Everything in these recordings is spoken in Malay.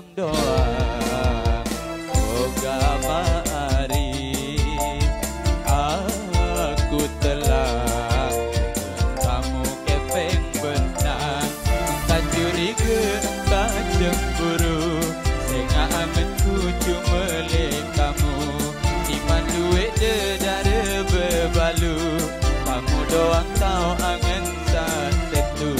salam doa moga mari aku telah kamu kepeng benang tak curiga tak cemburu sehingga anganku cuma kamu iman duit dedara berbalu kamu doang tahu angan tak tentu.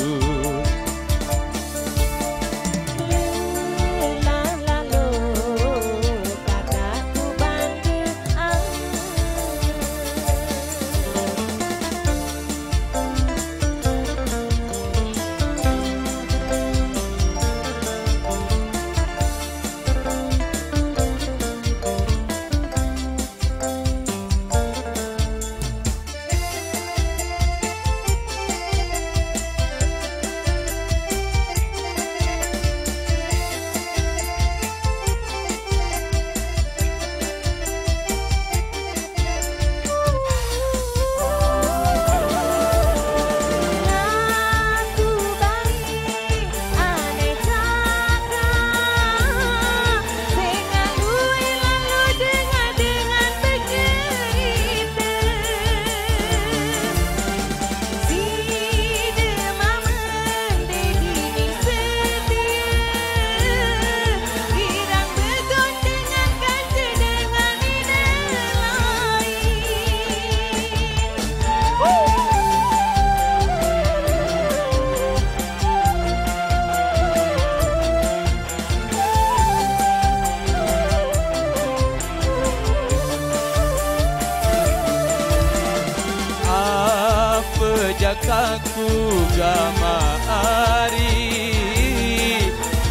Kaku gama ari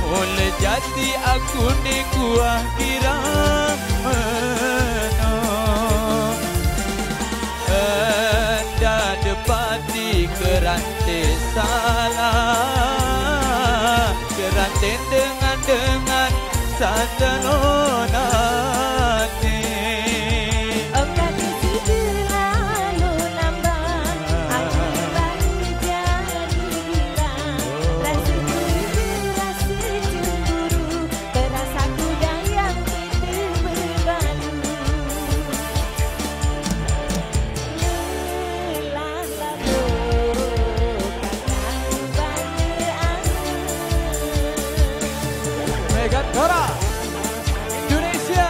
oleh jati aku ni kuah kirang meno anda depati kerante salah kerante dengan satanonati Dora Indonesia.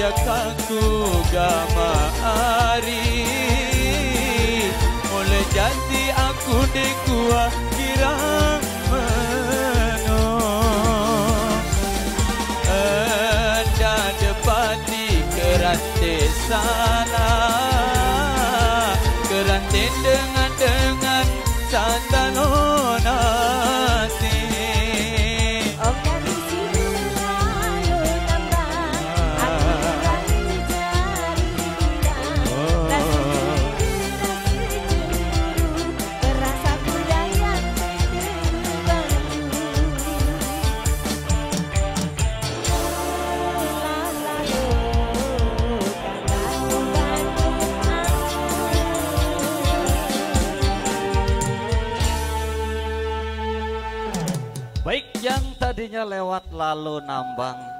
Kaku gama ari oleh jati aku di kuah kirang meno anda depati kerante salah kerante dengan satanonati. tadinya lewat lalu nambang.